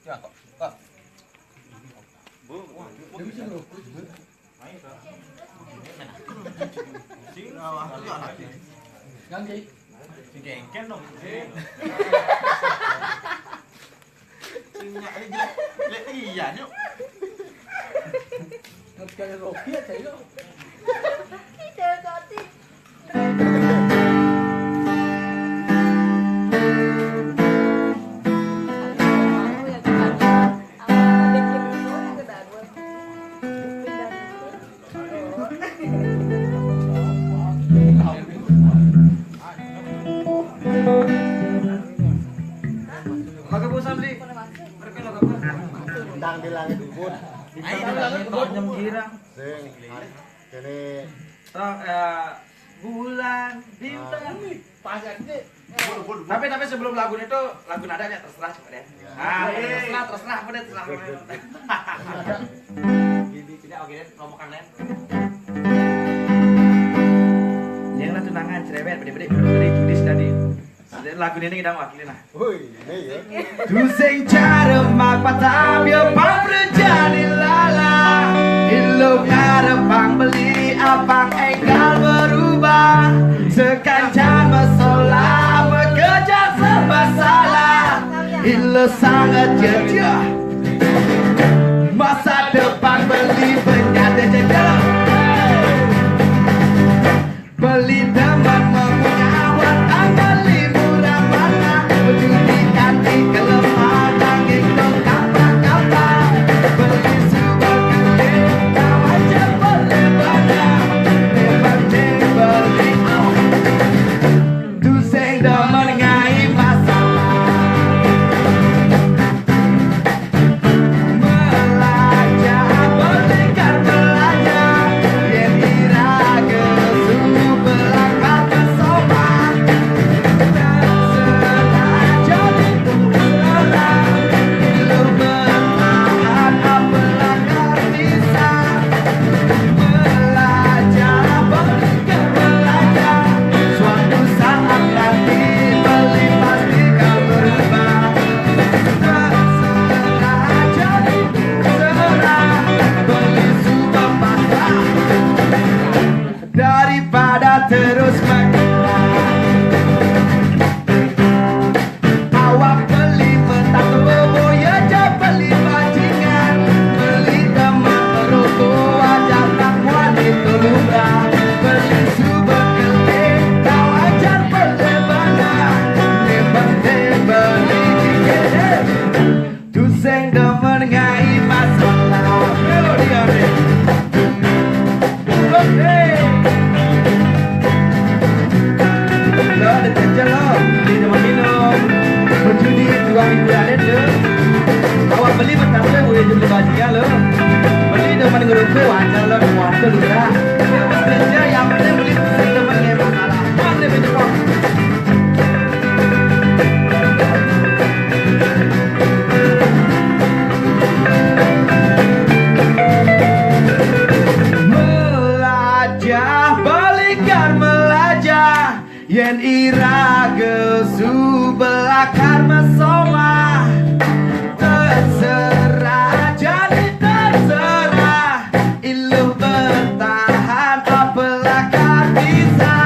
Coba kok. Bu, Bisa lho. main to. Sing Ganti. sing kengken dong. Sing aja. Iya, yuk. Ngerti Rocky aja yuk. Tidak ganti. Pakai bu Samli. Pergi lo kamu. Ndang di langit ubud. Jam girang. Sing kene Bulan bintang. Pasangnya. Tapi sebelum lagu itu lagu nadanya terserah coba deh. Ah, terserah apa deh terserah. Gini tidak oke deh romokan lain. Yang tunangan cerewet bede-bede judis tadi. Lagu ini kita wakilin lah. Woi, ini ya. Tu sing cara mak patapyo paprejani lala. Ilmu ngarepang beli apang enggal berubah. Sekancan masalah bekerja serba salah. Ilmu sangat jejak. Masa depan beli penyata jejak. Beli teman mengunyawat tanggal liburan mana. Pendidikan di kelemahan itu kapal-kapal. Beli sebuah keling kawan cepat lebaran. Beli tu sing demen ngai masalah. Belajar belikan belajar. Yen iraga subelah kata sopan. Terserah jadi terserah. Lu bertahan apalah kau bisa. Belajar belikan belajar. Suatu saat nanti beli pasti kau berubah. Terserah jadi terserah. Beli suka pasrah daripada terus mengelak. Awak beli petato boya aja beli bajingan. Beli teman merokok aja tak wanita lumrah. Beli subak keling kau ajar perlebaran. Tembak-tembak beli tiket. Tu sing demen ngai masalah. Melodi ame. Hey. Lo ada jajan lo, beli teman minum. Berjudi 2 minggu ada. Awak beli petato boleh beli bajingan lo. Beli teman ngerokok aja lo wanita lumrah. Kerja yang penting beli sing demen ngai masalah. Mana betul? Melajah balikan melajah. Yen iraga subelah karma soma. Terserah jadi terserah. Iluh bertahan apalah kau bisa.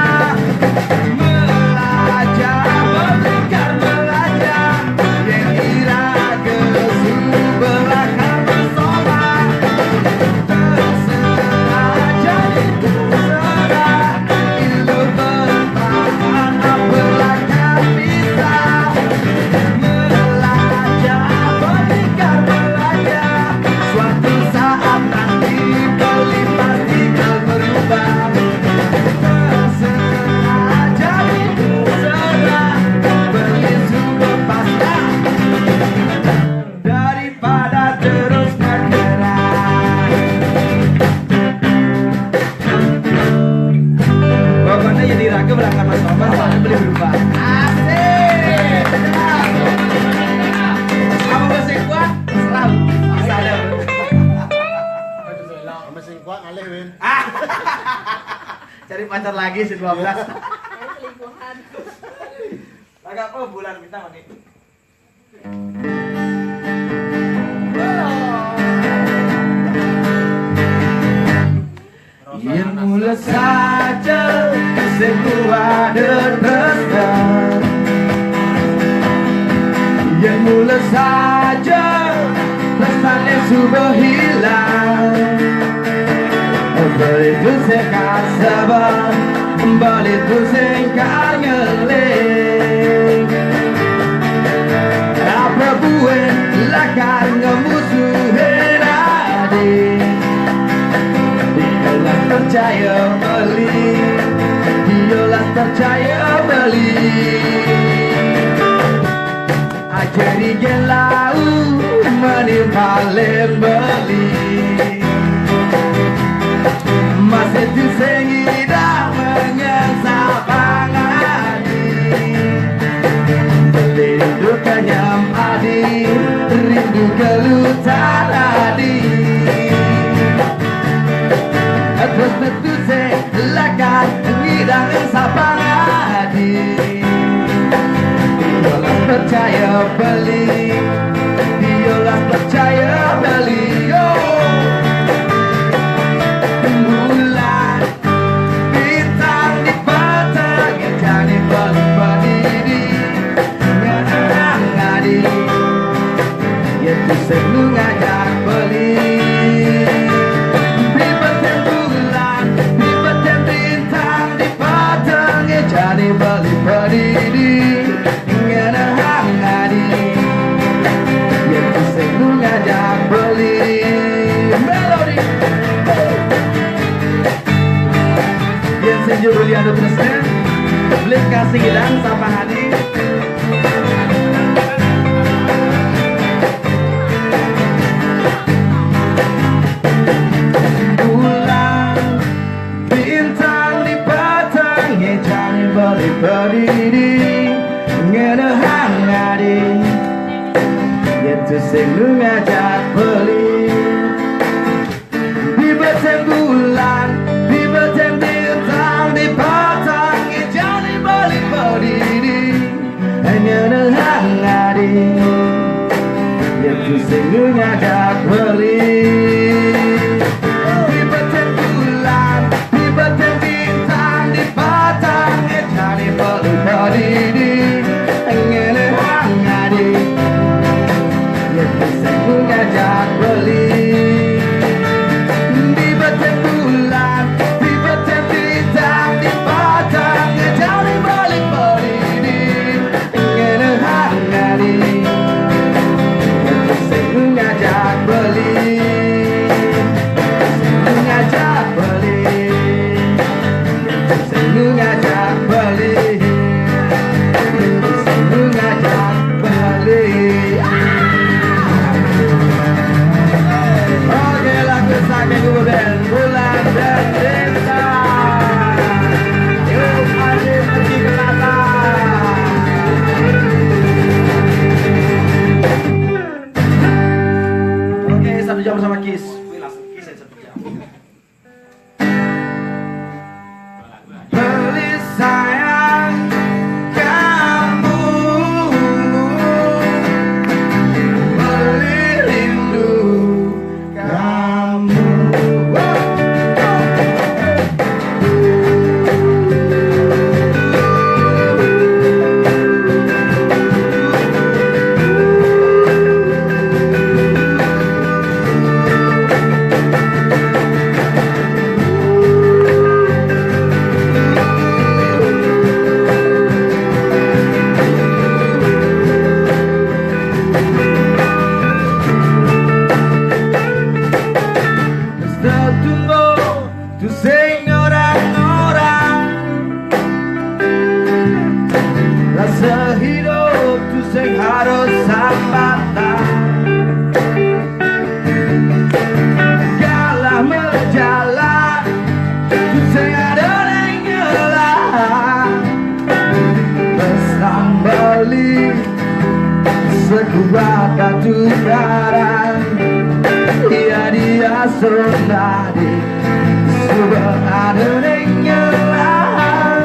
Melajah balikan melajah. Yen iraga subelah karma soma. Terserah jadi terserah. Iluh bertahan apalah kau bisa. Melajah belikan belajar. Suatu saat nanti beli pasti kau berubah. Terserah jadi terserah. Beli suka pasrah daripada terus bergerak. Pokoknya jadi raga berangkat mas Omar, soalnya beli berubah. Asik. Kamu masih kuat? Serah. Bisa ada. Sama sing kuat ngalih win. Cari pacar lagi si 12. Selingkuhan. Agak bulan bintang nih. saja sebuah dan yang mula saja rasanya sudah hilang. Begitu sekat sabar, begitu sekat ngeling. Apa buat lakar ngemusuhin adik? Dialah percaya beli, dialah percaya beli. Jadi gelau menimpalin beli. Masih tu sehingga menyesapang hati. Rindu kanyam adi, rindu kelutan adi. Terus tentu selakan ngidang sapang hati. Dialah percaya beli, dialah percaya beli. Bulan bintang di batang jadi berdiri ngadi, itu senang ngajak beli. Bibatan bulan, bibatan bintang di batang jadi berdiri. Juliano Tristan, beli kasih dan sama Hadi. Bulan bintang di batangnya jadi berdiri ngenahan Hadi. Itu senang ngajak beli. Bibatan bulan, bibatan bintang di batangnya jadi balik berdiri hanya dengan hati. Itu senang ngajak beli. Bibatan bulan, bibatan bintang di batangnya jadi balik berdiri hanya dengan hati. Itu senang ngajak beli. Bersama Kiss. Langsung Kiss aja 1 jam. Beli sayang kamu, beli rindu kamu. Sebuah batu karang, ia dia sonadi, sebuah adanya lah,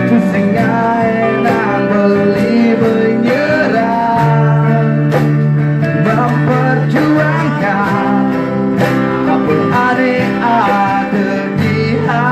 tu sengai nang beli menyerah, memperjuangkan apa ada di hati.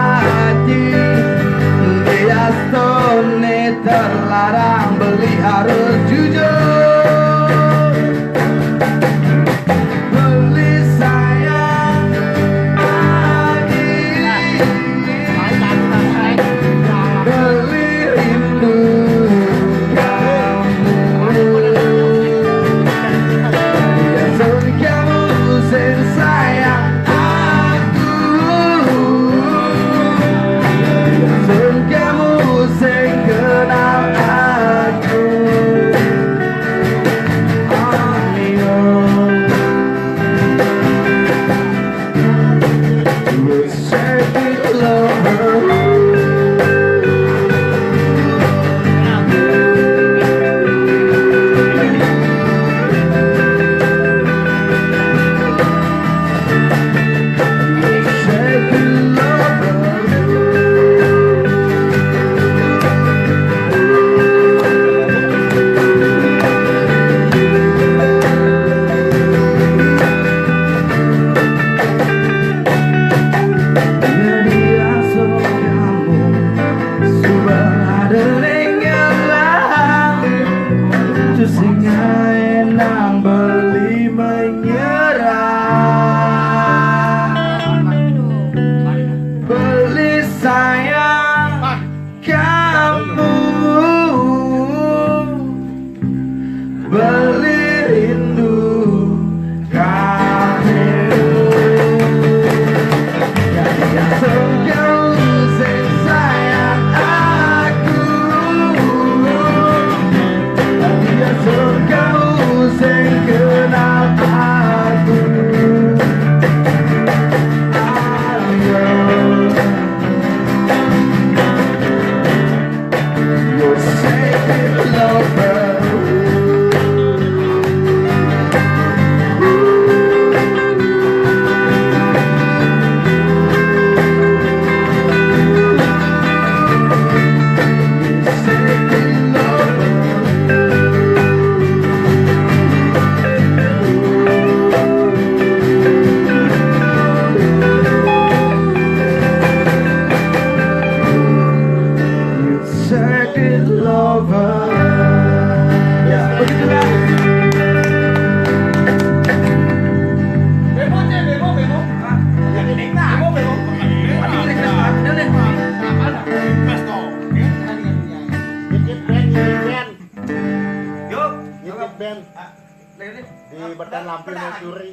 Di badan lampion curi.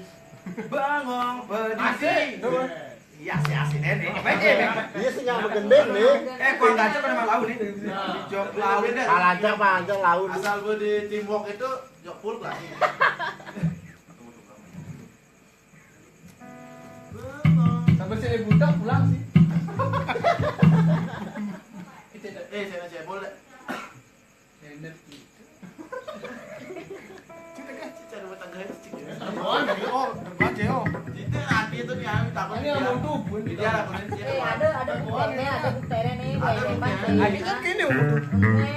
Bangong Asik. Iya sih asik nih. Baik. Iya sih yang begendeng nih. Kuang gacor pada malau nih. Jok laut deh. Panjang laut. Asal gue di teamwork itu jok full lah. Sampai sini budak pulang sih. Saya nasi boleh. Enak gitu. Cara bertangga itu cik. Itu nanti itu nih kami takut Ini yang mau tubun. dia lah kunin dia. Ada buktinya, ada buktinya nih, kayak hebat. Ini kan kini umur. Ini,